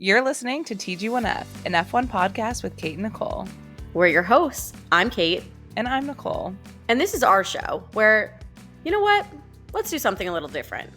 You're listening to TG1F, an F1 podcast with Kate and Nicole. We're your hosts. I'm Kate. And I'm Nicole. And this is our show where, you know what? Let's do something a little different.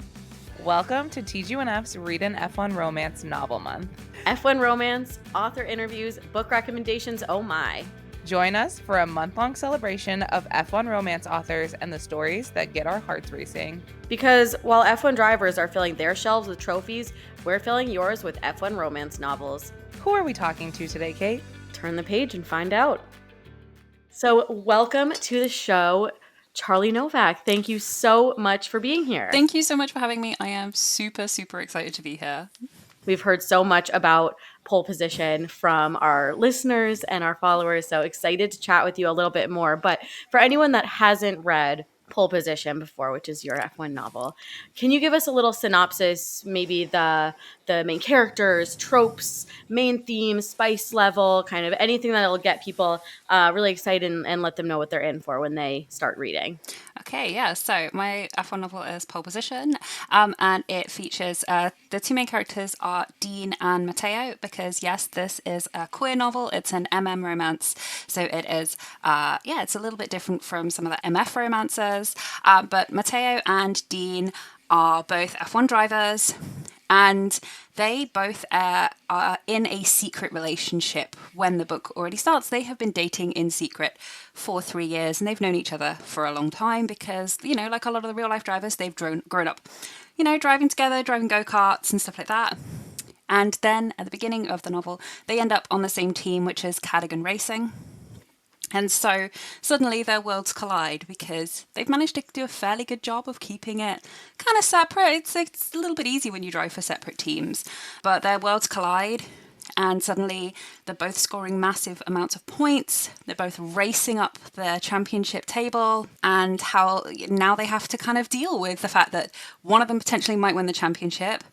Welcome to TG1F's Read an F1 Romance Novel Month. F1 romance, author interviews, book recommendations, oh my. Join us for a month-long celebration of F1 romance authors and the stories that get our hearts racing. Because while F1 drivers are filling their shelves with trophies, we're filling yours with F1 romance novels. Who are we talking to today, Kate? Turn the page and find out. So welcome to the show, Charlie Novak. Thank you so much for being here. Thank you so much for having me. I am super, super excited to be here. We've heard so much about pole position from our listeners and our followers, so excited to chat with you a little bit more. But for anyone that hasn't read Pole Position before, which is your F1 novel, can you give us a little synopsis, maybe the main characters, tropes, main themes, spice level, kind of anything that'll get people really excited and let them know what they're in for when they start reading? Okay, yeah, so my F1 novel is Pole Position, and it features the two main characters are Dean and Matteo, because yes, this is a queer novel. It's an romance, so it is, it's a little bit different from some of the MF romances, but Matteo and Dean are both F1 drivers, and they both are in a secret relationship when the book already starts. They have been dating in secret for 3 years, and they've known each other for a long time because, you know, like a lot of the real life drivers, they've grown up, you know, driving together, driving go-karts and stuff like that. And then at the beginning of the novel, they end up on the same team, which is Cadogan Racing. And so suddenly their worlds collide because they've managed to do a fairly good job of keeping it kind of separate. It's a little bit easy when you drive for separate teams, but their worlds collide and suddenly they're both scoring massive amounts of points. They're both racing up the championship table, and how now they have to kind of deal with the fact that one of them potentially might win the championship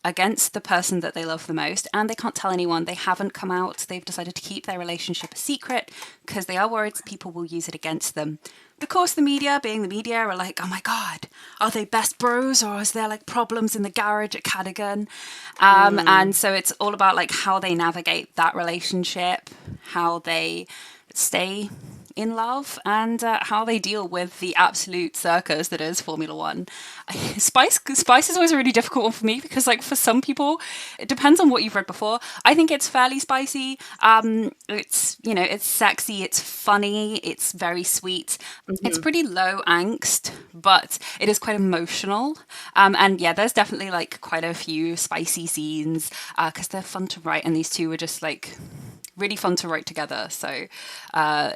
against the person that they love the most, and they can't tell anyone. They haven't come out. They've decided to keep their relationship a secret because they are worried people will use it against them. Of course, the media, being the media, are like, oh my god, are they best bros, or is there like problems in the garage at Cadogan? And so it's all about like how they navigate that relationship, how they stay in love, and how they deal with the absolute circus that is Formula One. Spice is always a really difficult one for me because, like, for some people, it depends on what you've read before. I think it's fairly spicy. It's, you know, it's sexy, it's funny, it's very sweet. Mm-hmm. It's pretty low angst, but it is quite emotional. And yeah, there's definitely like quite a few spicy scenes because they're fun to write, and these two were just like really fun to write together. So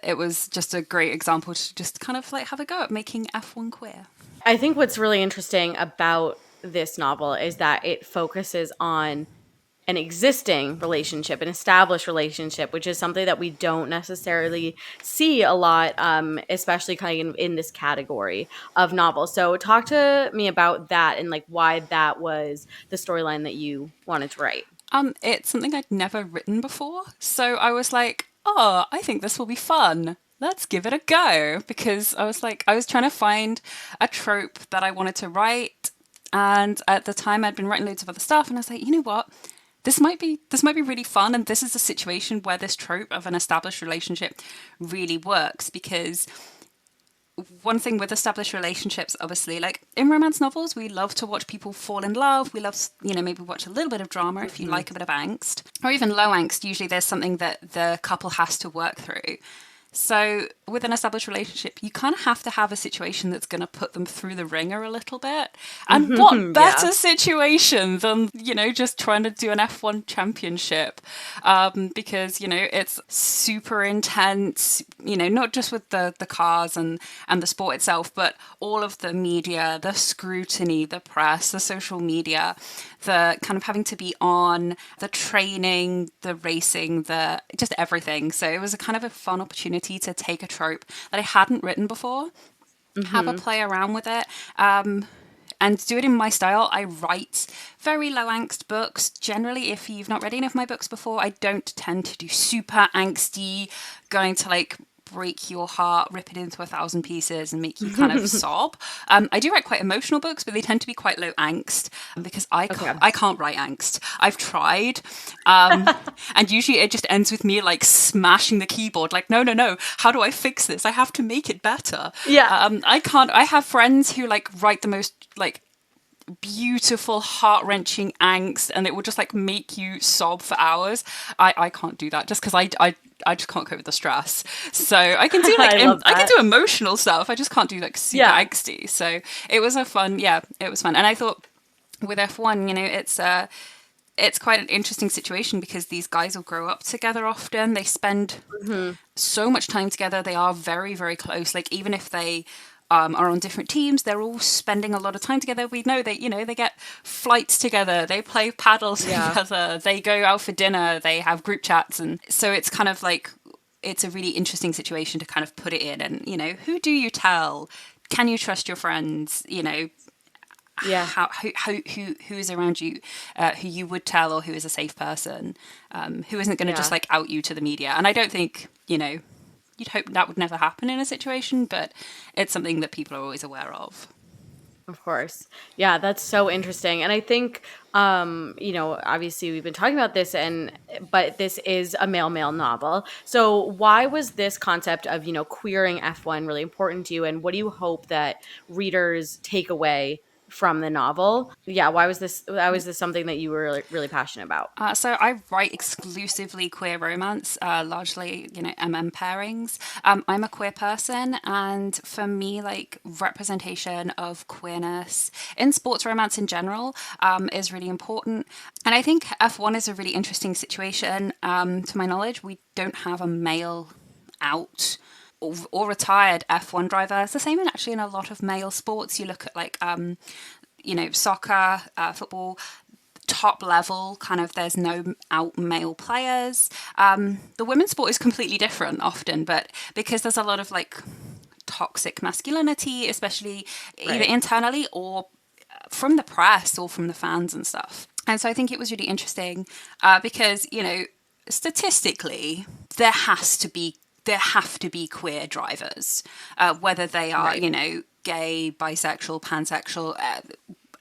it was just a great example to just kind of like have a go at making F1 queer. I think what's really interesting about this novel is that it focuses on an existing relationship, an established relationship, which is something that we don't necessarily see a lot, especially kind of in this category of novels. So talk to me about that and like why that was the storyline that you wanted to write. It's something I'd never written before. So I was like, oh, I think this will be fun. Let's give it a go. Because I was trying to find a trope that I wanted to write. And at the time I'd been writing loads of other stuff. And I was like, you know what? This might be really fun. And this is a situation where this trope of an established relationship really works, because one thing with established relationships, obviously, like in romance novels, we love to watch people fall in love. We love, you know, maybe watch a little bit of drama if you like a bit of angst, or even low angst. Usually there's something that the couple has to work through. So with an established relationship, you kind of have to have a situation that's going to put them through the ringer a little bit. And what better situation than, you know, just trying to do an F1 championship? Because, you know, it's super intense, you know, not just with the cars and the sport itself, but all of the media, the scrutiny, the press, the social media, the kind of having to be on, the training, the racing, the just everything. So it was a kind of a fun opportunity to take a trope that I hadn't written before, have a play around with it, and do it in my style. I write very low angst books. Generally, if you've not read any of my books before, I don't tend to do super angsty, going to like break your heart, rip it into 1,000 pieces, and make you kind of sob. I do write quite emotional books, but they tend to be quite low angst because Okay. I can't write angst. I've tried, and usually it just ends with me like smashing the keyboard. Like, no, no, no. How do I fix this? I have to make it better. Yeah. I can't. I have friends who like write the most like beautiful, heart-wrenching angst, and it will just like make you sob for hours. I can't do that just because I just can't cope with the stress. So I can do like I love I can that. do emotional stuff. I just can't do like super Yeah. angsty. So it was a fun, yeah, it was fun. And I thought with F1, you know, it's quite an interesting situation because these guys will grow up together often. They spend so much time together. They are very, very close. Like even if they are on different teams, they're all spending a lot of time together. We know that, you know, they get flights together, they play paddle together, they go out for dinner, they have group chats. And so it's kind of like, it's a really interesting situation to kind of put it in. And, you know, who do you tell? Can you trust your friends? You know, Yeah. who is around you, who you would tell, or who is a safe person, who isn't going to just like out you to the media. And I don't think, you know, you'd hope that would never happen in a situation, but it's something that people are always aware of. Of course. Yeah, that's so interesting. And I think, you know, obviously we've been talking about this but this is a male novel. So why was this concept of, you know, queering F1 really important to you? And what do you hope that readers take away from the novel? Yeah, why was this something that you were really, really passionate about? So I write exclusively queer romance, largely, you know, pairings. I'm a queer person, and for me, like representation of queerness in sports romance in general is really important. And I think F1 is a really interesting situation. To my knowledge, we don't have a male out or retired F1 driver. It's the same in a lot of male sports. You look at like you know, soccer, football, top level, kind of there's no out male players. The women's sport is completely different often, but because there's a lot of like toxic masculinity, especially either internally or from the press or from the fans and stuff. And so I think it was really interesting because, you know, statistically, there have to be queer drivers, whether they are, you know, gay, bisexual, pansexual,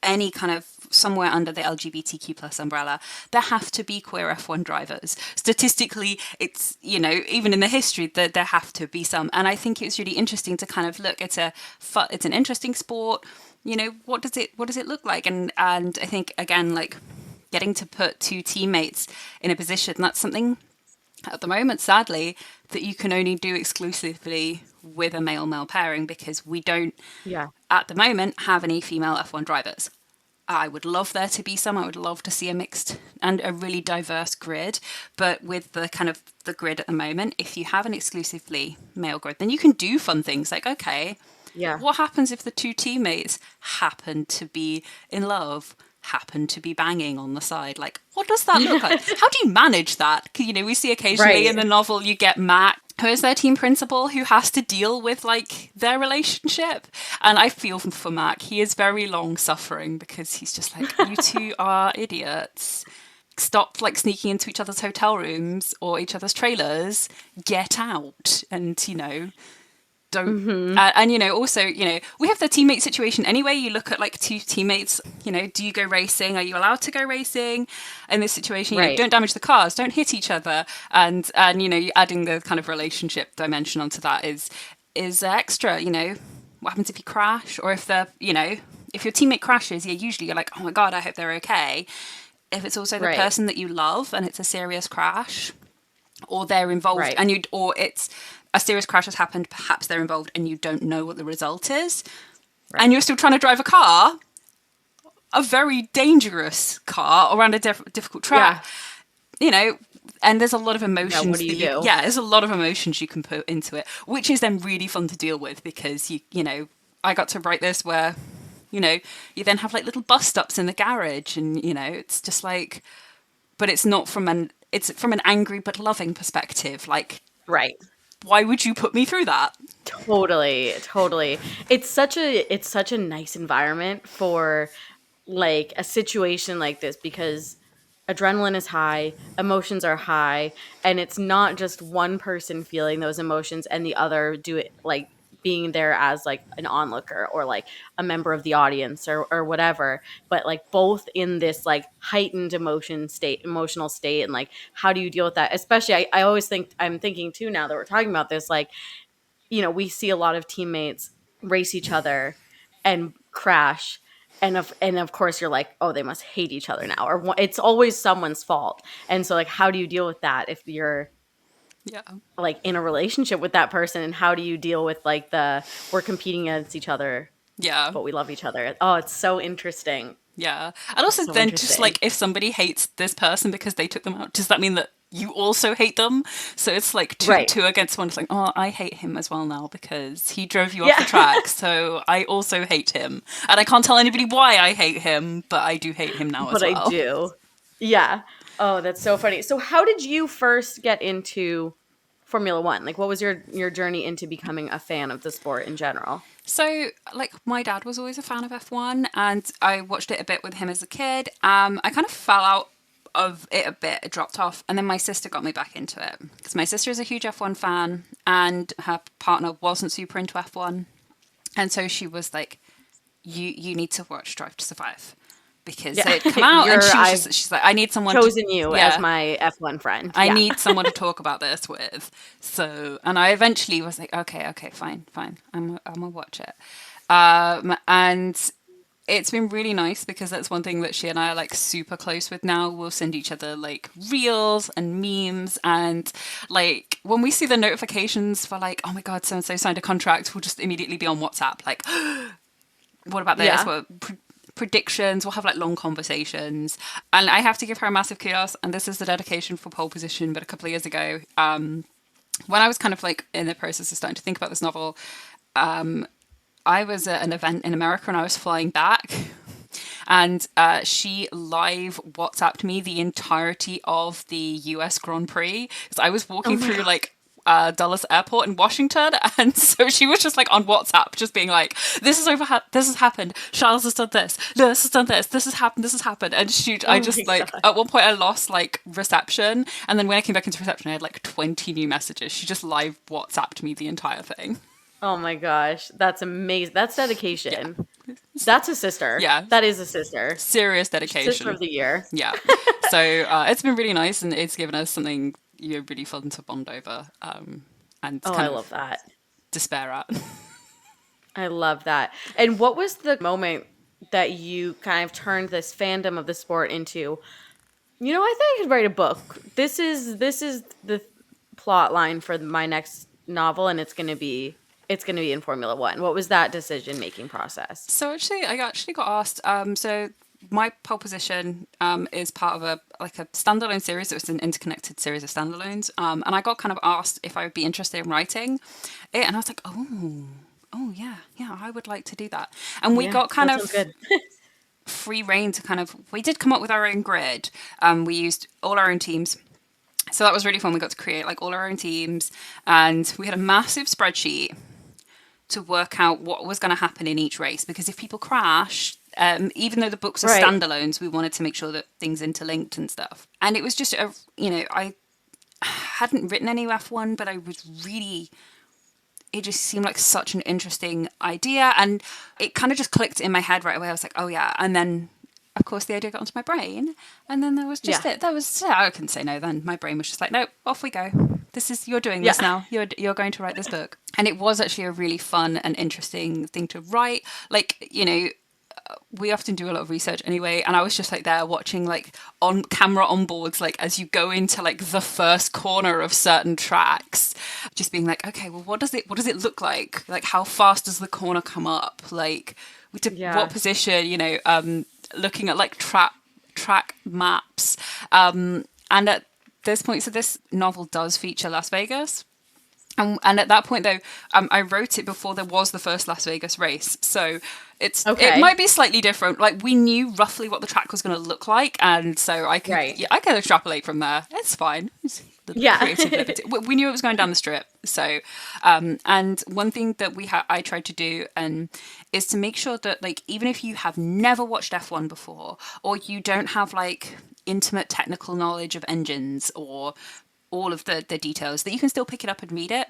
any kind of somewhere under the LGBTQ plus umbrella, there have to be queer F1 drivers. Statistically, it's, you know, even in the history, that there have to be some. And I think it's really interesting to kind of look, it's an interesting sport. You know, what does it look like? And I think, again, like getting to put two teammates in a position, that's something at the moment, sadly, that you can only do exclusively with a male-male pairing because we don't, at the moment, have any female F1 drivers. I would love there to be some. I would love to see a mixed and a really diverse grid. But with the kind of the grid at the moment, if you have an exclusively male grid, then you can do fun things like, okay, what happens if the two teammates happen to be in love? Happen to be banging on the side, like what does that look like? How do you manage that? Because, you know, we see occasionally in the novel you get Matt, who is their team principal, who has to deal with like their relationship, and I feel for Matt. He is very long suffering because he's just like, you two are idiots, stop like sneaking into each other's hotel rooms or each other's trailers, get out. And, you know, don't and you know, also, you know, we have the teammate situation anyway. You look at like two teammates, you know, do you go racing? Are you allowed to go racing in this situation? You know, don't damage the cars, don't hit each other, and you know, adding the kind of relationship dimension onto that is extra. You know, what happens if you crash, or if you know, if your teammate crashes, usually you're like, oh my god, I hope they're okay. If it's also the person that you love and it's a serious crash, or they're involved and or it's a serious crash has happened, perhaps they're involved and you don't know what the result is, and you're still trying to drive a car, a very dangerous car around a difficult track, you know, and there's a lot of emotions. What do you do? There's a lot of emotions you can put into it, which is then really fun to deal with because you know, I got to write this where, you know, you then have like little bus stops in the garage, and you know, it's just like, but it's not it's from an angry but loving perspective, like, why would you put me through that? Totally. It's such a nice environment for like a situation like this because adrenaline is high, emotions are high, and it's not just one person feeling those emotions and the other do it like being there as like an onlooker or like a member of the audience or whatever, but like both in this like heightened emotional state. And like, how do you deal with that? Especially, I always think, I'm thinking too, now that we're talking about this, like, we see a lot of teammates race each other and crash. And of course you're like, oh, they must hate each other now, or it's always someone's fault. And so like, how do you deal with that if you're Yeah. like in a relationship with that person? And how do you deal with like we're competing against each other, Yeah. but we love each other? Oh, it's so interesting. Yeah. And also So then just interesting. like if somebody hates this person because they took them out, does that mean that you also hate them? So it's like Right. two against one. It's like, oh, I hate him as well now because he drove you Yeah. off the track. So I also hate him. And I can't tell anybody why I hate him, but I do hate him now as But I well. do. Yeah. Oh, that's so funny. So how did you first get into Formula One? Like, what was your journey into becoming a fan of the sport in general? So, like, my dad was always a fan of F1, and I watched it a bit with him as a kid. I kind of fell out of it a bit, it dropped off, and then my sister got me back into it because my sister is a huge F1 fan, and her partner wasn't super into F1, and so she was like, "You need to watch Drive to Survive." Because Yeah. it come out, and I've she's like, "I need someone chosen to, you yeah, as my F1 friend. I Yeah. need someone to talk about this with." So, and I eventually was like, okay, fine, I'm gonna watch it. And it's been really nice because that's one thing that she and I are like super close with now. We'll send each other like reels and memes, and like when we see the notifications for like, oh my god, so and so signed a contract, we'll just immediately be on WhatsApp like, what about this? Yeah. What predictions? We'll have like long conversations. And I have to give her a massive kudos, and this is the dedication for pole position. But a couple of years ago, when I was kind of like in the process of starting to think about this novel, I was at an event in America and I was flying back, and she live WhatsApped me the entirety of the US Grand Prix because I was walking through like Dulles Airport in Washington, and so she was just like on WhatsApp, just being like, "This is this has happened. Charles has done this. Lewis has done this. This has happened. This has happened." And shoot, I just like God. at one point I lost like reception, and then when I came back into reception, I had like 20 new messages. She just live WhatsApped me the entire thing. Oh my gosh, that's amazing. That's dedication. That's a sister. Yeah. That is a sister. Serious dedication. Sister of the year. Yeah. So it's been really nice, and it's given us something really fun to bond over and Oh, kind I of love that. despair at. I love that. And what was the moment that you kind of turned this fandom of the sport into, I think I could write a book. This is the plot line for my next novel, and it's going to be in Formula One. What was that decision making process? So I actually got asked. So my pole position is part of a standalone series. So it's an interconnected series of standalones. And I got kind of asked if I would be interested in writing it, and I was like, oh yeah, I would like to do that. And we got kind that of sounds good. free reign to we did come up with our own grid. We used all our own teams. So that was really fun. We got to create like all our own teams, and we had a massive spreadsheet to work out what was going to happen in each race, because if people crash, even though the books are Right. standalones, we wanted to make sure that things interlinked and stuff. And it was just I hadn't written any F1, but it just seemed like such an interesting idea, and it kind of just clicked in my head right away. I was like, oh yeah. And then of course the idea got into my brain, and then that was just Yeah. it. I couldn't say no then. My brain was just like, no, off we go. You're doing this now. You're going to write this book. And it was actually a really fun and interesting thing to write. Like, we often do a lot of research anyway, and I was just like there watching like on camera onboards, like as you go into like the first corner of certain tracks, just being like, okay, well, what does it look like? Like, how fast does the corner come up? Like, what position? Looking at like track maps, and at this point, so this novel does feature Las Vegas. And at that point, though, I wrote it before there was the first Las Vegas race, so it might be slightly different. Like, we knew roughly what the track was going to look like, and so I could extrapolate from there. It's fine. the Yeah. creative liberty. We knew it was going down the strip. So, and one thing that I tried to do is to make sure that like even if you have never watched F1 before, or you don't have like intimate technical knowledge of engines or all of the details, that you can still pick it up and read it.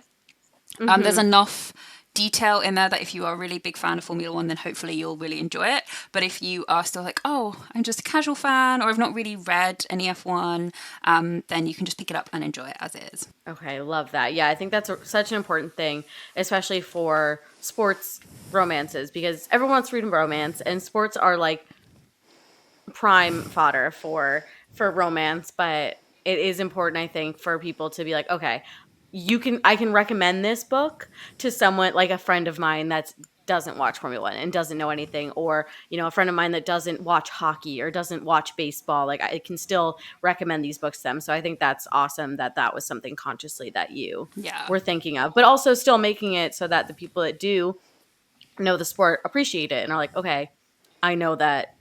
There's enough detail in there that if you are a really big fan of Formula One, then hopefully you'll really enjoy it. But if you are still like, oh, I'm just a casual fan, or I've not really read any F1, then you can just pick it up and enjoy it as it is. Okay, love that. Yeah, I think that's such an important thing, especially for sports romances, because everyone wants to read a romance, and sports are like prime fodder for romance. But it is important, I think, for people to be like, okay, I can recommend this book to someone like a friend of mine that doesn't watch Formula One and doesn't know anything, or a friend of mine that doesn't watch hockey or doesn't watch baseball. Like I can still recommend these books to them. So I think that's awesome that was something consciously that you were thinking of, but also still making it so that the people that do know the sport appreciate it and are like, okay, I know that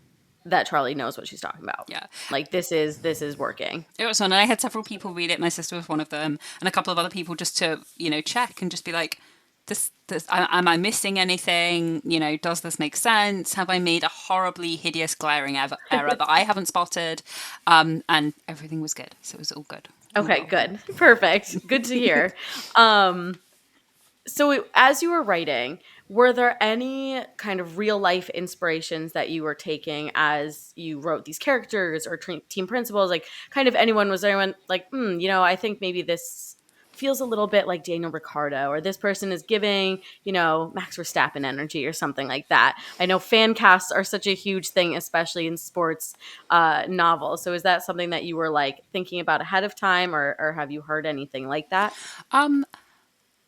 Charlie knows what she's talking about. Yeah. Like this is working. It was fun. And I had several people read it. My sister was one of them, and a couple of other people just to, check and just be like, this, am I missing anything? Does this make sense? Have I made a horribly hideous, glaring error that I haven't spotted? And everything was good. So it was all good. Okay, good. Perfect. Good to hear. So as you were writing, were there any kind of real life inspirations that you were taking as you wrote these characters or team principals? Like kind of was anyone like, I think maybe this feels a little bit like Daniel Ricciardo, or this person is giving, Max Verstappen energy or something like that. I know fan casts are such a huge thing, especially in sports novels. So is that something that you were like thinking about ahead of time, or have you heard anything like that?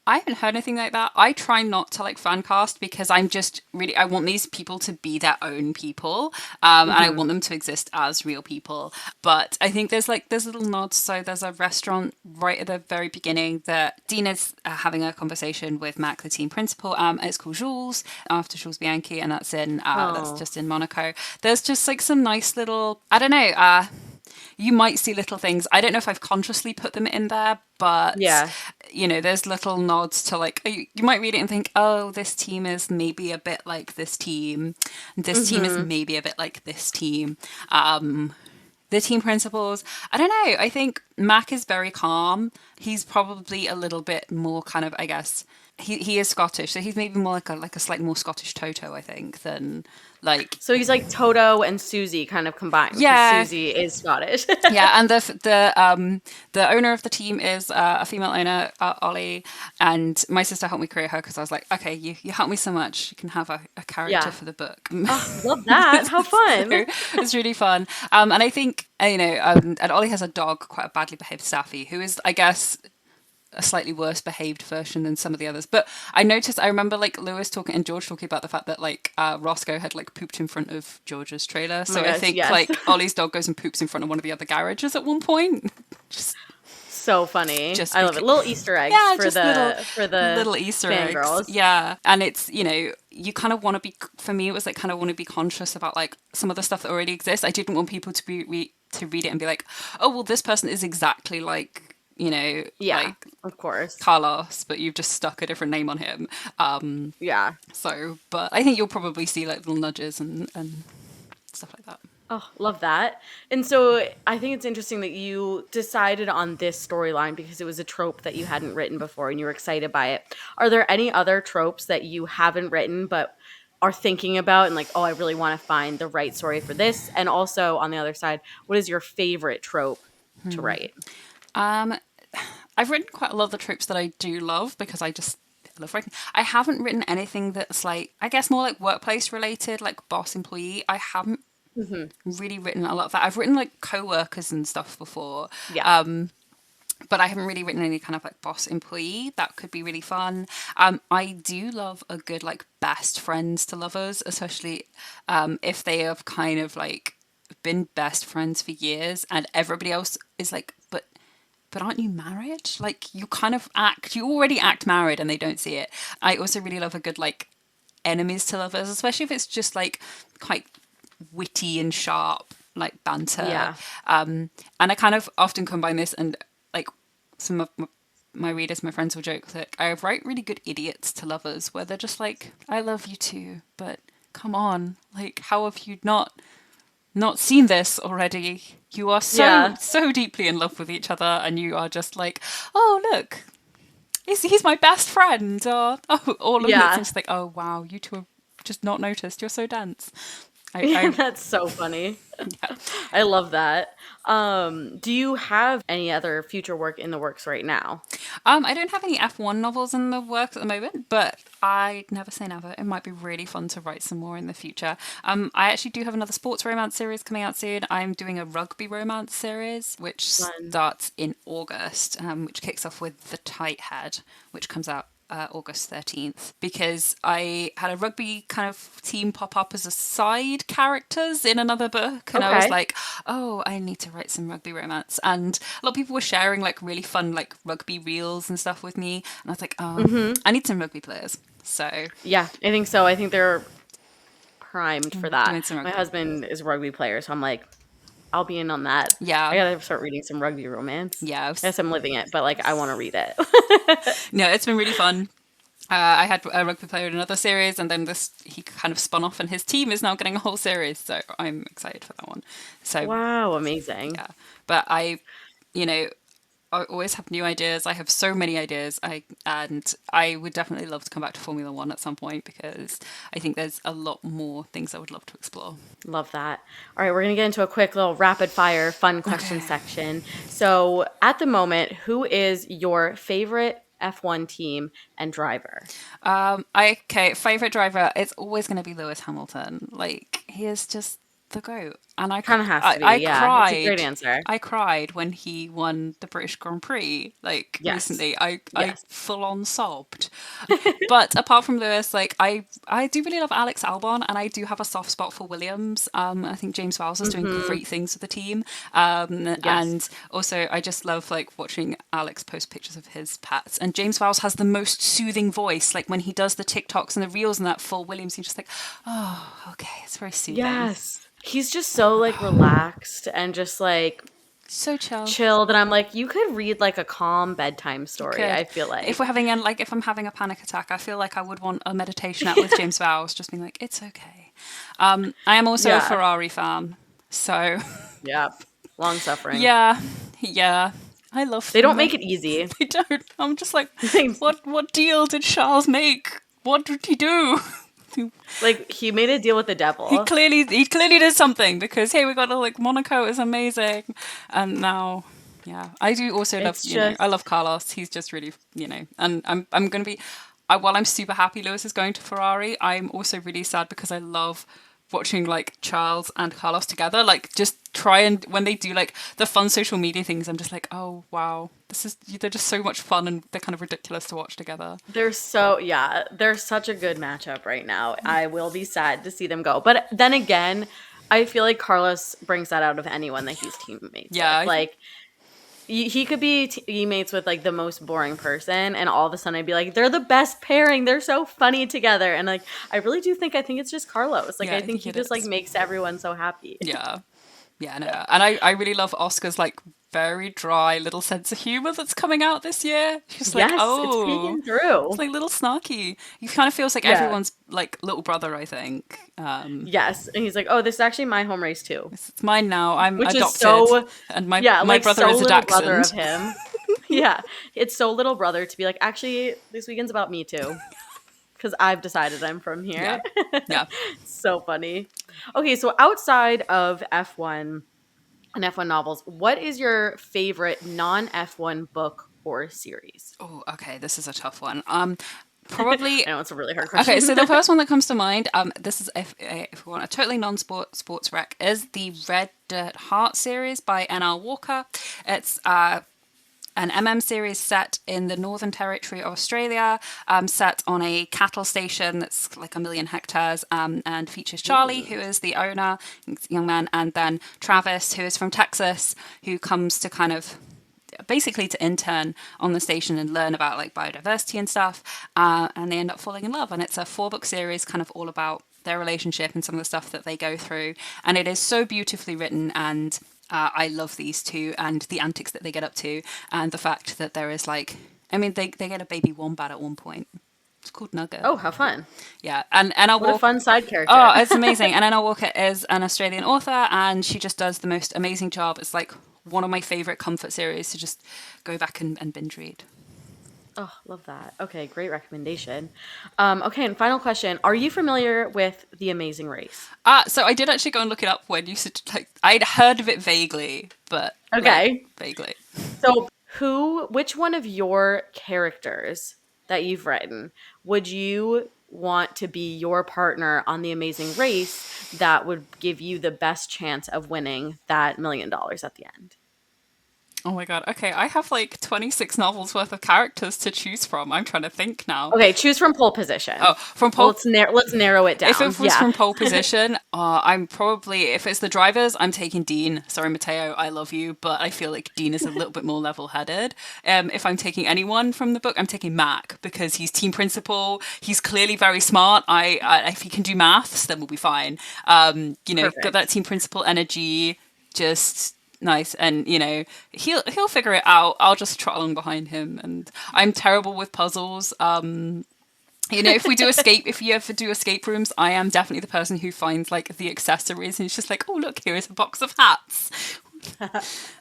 I haven't heard anything like that. I try not to like fan cast because I'm just really, I want these people to be their own people. And I want them to exist as real people. But I think there's little nods. So there's a restaurant right at the very beginning that Dean is having a conversation with Mac, the team principal. It's called Jules, after Jules Bianchi. And that's that's just in Monaco. There's just like some nice little, I don't know, you might see little things. I don't know if I've consciously put them in there, but there's little nods to like, you might read it and think, oh, this team is maybe a bit like this team. This team is maybe a bit like this team. The team principals, I don't know. I think Mac is very calm. He's probably a little bit more kind of, I guess, he is Scottish, so he's maybe more like a slightly more Scottish Toto, I think, than like. So he's like Toto and Susie kind of combined. Yeah, Susie is Scottish. yeah, and the owner of the team is a female owner, Ollie, and my sister helped me create her because I was like, okay, you helped me so much, you can have a character for the book. Oh, love that! How fun! So, it's really fun, and I think and Ollie has a dog, quite a badly behaved Staffy, who is, I guess, a slightly worse behaved version than some of the others. But I remember like Lewis talking and George talking about the fact that like Roscoe had like pooped in front of George's trailer. So I think like Ollie's dog goes and poops in front of one of the other garages at one point. Just so funny. I love it. Little Easter eggs for the little Easter eggs. Girls. Yeah. And it's, you kind of want to be, for me, it was like kind of want to be conscious about like some of the stuff that already exists. I didn't want people to to read it and be like, oh, well, this person is exactly like, like, of course, Carlos, but you've just stuck a different name on him. So, but I think you'll probably see like little nudges and stuff like that. Oh, love that. And so I think it's interesting that you decided on this storyline because it was a trope that you hadn't written before and you were excited by it. Are there any other tropes that you haven't written but are thinking about and like, oh, I really want to find the right story for this? And also on the other side, what is your favorite trope to write? I've written quite a lot of the tropes that I do love because I love writing. I haven't written anything that's like, I guess more like workplace related, like boss employee. I haven't really written a lot of that. I've written like co-workers and stuff before. Yeah. But I haven't really written any kind of like boss employee. That could be really fun. I do love a good like best friends to lovers, especially if they have kind of like been best friends for years and everybody else is like, but aren't you married? Like you already act married and they don't see it. I also really love a good like enemies to lovers, especially if it's just like quite witty and sharp, like banter. Yeah. And I kind of often combine this and like some of my readers, my friends will joke that I write really good idiots to lovers, where they're just like, I love you too, but come on, like, how have you not seen this already? You are Yeah. so deeply in love with each other, and you are just like, oh look, he's my best friend, or oh, all of Yeah. it. It's like, oh wow, you two have just not noticed. You're so dense. I That's so funny. yeah. I love that. Do you have any other future work in the works right now? I don't have any F1 novels in the works at the moment, but I never say never. It might be really fun to write some more in the future. I actually do have another sports romance series coming out soon. I'm doing a rugby romance series, which Fun. starts in August, which kicks off with The Tight Head, which comes out August 13th, because I had a rugby kind of team pop up as a side characters in another book, and I was Okay. like, oh, I need to write some rugby romance. And a lot of people were sharing like really fun like rugby reels and stuff with me, and I was like, oh, I need some rugby players. So Yeah, I think so. I think they're primed for that. doing some My rugby. husband is a rugby player, so I'm like, I'll be in on that. I Yeah, gotta start reading some rugby romance. yeah. I guess I'm living it, but like I want to read it. No, it's been really fun. I had a rugby player in another series, and then he kind of spun off, and his team is now getting a whole series. So I'm excited for that one. So Wow, amazing. yeah, but you know, I always have new ideas. I have so many ideas. And I would definitely love to come back to Formula One at some point, because I think there's a lot more things I would love to explore. Love that. All right, we're gonna get into a quick little rapid fire fun question section. So at the moment, who is your favorite F1 team and driver? Okay, favorite driver. It's always going to be Lewis Hamilton. Like, he is just the goat, and Kind of has to be. I Yeah, it's a great cried. answer. I cried when he won the British Grand Prix, like Yes. recently. I Yes. full on sobbed. But apart from Lewis, like I do really love Alex Albon, and I do have a soft spot for Williams. I think James Vowles is doing great things with the team. Yes. And also I just love like watching Alex post pictures of his pets. And James Vowles has the most soothing voice. Like when he does the TikToks and the reels and that for Williams, he's just like, oh, okay, it's very soothing. Yes. He's just so like relaxed and just like So chill. chilled. And I'm like, you could read like a calm bedtime story, Good. I feel If like. we're having if I'm having a panic attack, I feel like I would want a meditation app with James Vowles, just being like, it's okay. I am also a Yeah. Ferrari fan, so Yep. Long suffering. yeah, I love They them. don't make it easy. They don't. I'm just like, what deal did Charles make? What did he do? Like he made a deal with the devil. He clearly did something, because hey, we got to like Monaco is amazing, and now yeah, I do also love It's just I love Carlos. He's just really and I'm gonna be while I'm super happy Lewis is going to Ferrari, I'm also really sad because I love watching like Charles and Carlos together, like just try and when they do like the fun social media things, I'm just like, oh wow, they're just so much fun, and they're kind of ridiculous to watch together. they're they're such a good matchup right now. I will be sad to see them go. But then again, I feel like Carlos brings that out of anyone that he's teammates Yeah, with. Like he could be teammates with like the most boring person, and all of a sudden I'd be like, they're the best pairing. They're so funny together. And like I really do think I think it's just Carlos. Like Yeah, I think he it just like is. makes everyone so happy. Yeah. Yeah, no. And I really love Oscar's like very dry little sense of humor that's coming out this year. She's like, Yes, it's oh, peeking through. it's like little snarky. He kind of feels like Yeah. everyone's like little brother, I think. Yes, and he's like, "Oh, this is actually my home race too," It's mine now. I'm which adopted. is so And my yeah, my like brother so is a little brother of Dachshund. him. Yeah, it's so little brother to be like, actually, this weekend's about me too, because I've decided I'm from here. Yeah. Yeah. So funny. Okay, so outside of F1 and F1 novels, what is your favorite non F1 book or series? Oh, okay. This is a tough one. Probably. I know it's a really hard question. Okay, so the first one that comes to mind, this is if we want a totally sports rec, is the Red Dirt Heart series by N.R. Walker. It's an series set in the Northern Territory of Australia, set on a cattle station that's like 1 million hectares, and features Charlie, who is the owner, young man, and then Travis, who is from Texas, who comes to kind of basically to intern on the station and learn about like biodiversity and stuff, and they end up falling in love. And it's a 4-book series kind of all about their relationship and some of the stuff that they go through, and it is so beautifully written. And I love these two and the antics that they get up to, and the fact that there is like, I mean, they get a baby wombat at one point. It's called Nugget. Oh, how fun. Yeah, and our What a walk. fun side character. Oh, it's amazing. And then our Walker is an Australian author, and she just does the most amazing job. It's like one of my favorite comfort series to just go back and binge read. Oh, love that. Okay, great recommendation. Okay, and final question. Are you familiar with The Amazing Race? So I did actually go and look it up when you said, like, I'd heard of it vaguely, but Okay. like, vaguely. So which one of your characters that you've written would you want to be your partner on The Amazing Race that would give you the best chance of winning that $1 million at the end? Oh my god. Okay, I have like 26 novels worth of characters to choose from. I'm trying to think now. Okay, choose from pole position. Oh, from pole. Let's narrow it down. If it was from pole position, I'm probably, if it's the drivers, I'm taking Dean. Sorry, Matteo, I love you, but I feel like Dean is a little bit more level-headed. If I'm taking anyone from the book, I'm taking Mac because he's team principal. He's clearly very smart. If he can do maths, then we'll be fine. Perfect. Got that team principal energy, just nice, and he'll figure it out. I'll just trot along behind him, and I'm terrible with puzzles. If you ever do escape rooms, I am definitely the person who finds like the accessories, and it's just like, oh look, here is a box of hats.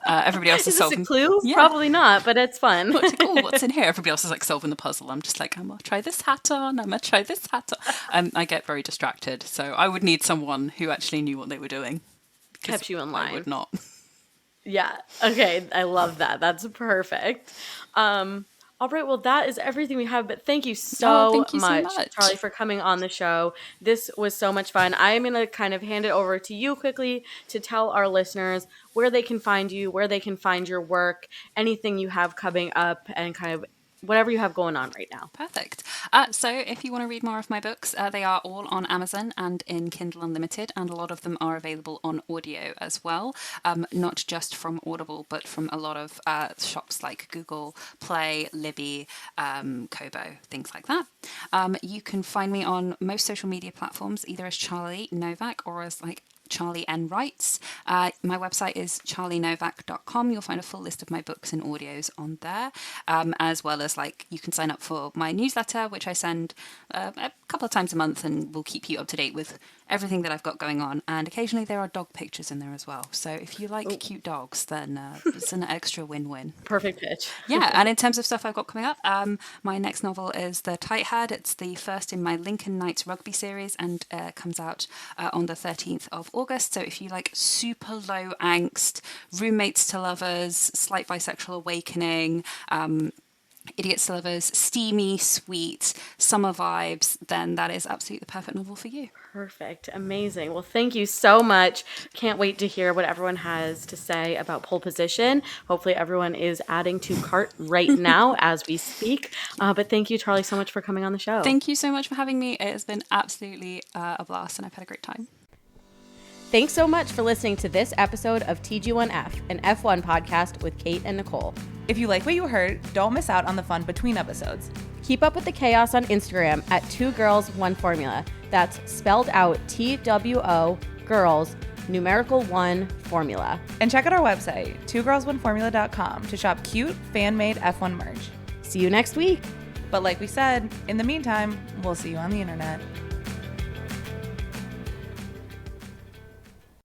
Everybody else is solving. Is this a clue? Yeah. Probably not, but it's fun. Like, oh, what's in here? Everybody else is like solving the puzzle. I'm just like, I'm gonna try this hat on. I'm gonna try this hat on. I get very distracted, so I would need someone who actually knew what they were doing. Kept you in line. I would not. Yeah. Okay. I love that. That's perfect. All right. Well, that is everything we have. But thank you so much, Charlie, for coming on the show. This was so much fun. I am going to kind of hand it over to you quickly to tell our listeners where they can find you, where they can find your work, anything you have coming up, and kind of whatever you have going on right now. Perfect. So if you want to read more of my books, they are all on Amazon and in Kindle Unlimited, and a lot of them are available on audio as well, not just from Audible, but from a lot of shops like Google Play, Libby, Kobo, things like that. You can find me on most social media platforms, either as Charlie Novak or as like Charlie N. Writes. My website is charlienovak.com. You'll find a full list of my books and audios on there, as well as like you can sign up for my newsletter, which I send a couple of times a month, and will keep you up to date with everything that I've got going on. And occasionally there are dog pictures in there as well. So if you like cute dogs, then it's an extra win-win. Perfect pitch. Yeah, and in terms of stuff I've got coming up, my next novel is The Tight Head. It's the first in my Lincoln Knights rugby series, and comes out on the 13th of August. So if you like super low angst, roommates to lovers, slight bisexual awakening, idiots to lovers, steamy, sweet, summer vibes, then that is absolutely the perfect novel for you. Perfect. Amazing. Well, thank you so much. Can't wait to hear what everyone has to say about pole position. Hopefully everyone is adding to cart right now as we speak. But thank you, Charlie, so much for coming on the show. Thank you so much for having me. It has been absolutely a blast, and I've had a great time. Thanks so much for listening to this episode of TG1F, an F1 podcast with Kate and Nicole. If you like what you heard, don't miss out on the fun between episodes. Keep up with the chaos on Instagram at 2 Girls 1 Formula. That's spelled out TWO Girls numerical 1 Formula. And check out our website, 2girls1formula.com, to shop cute fan-made F1 merch. See you next week. But like we said, in the meantime, we'll see you on the internet.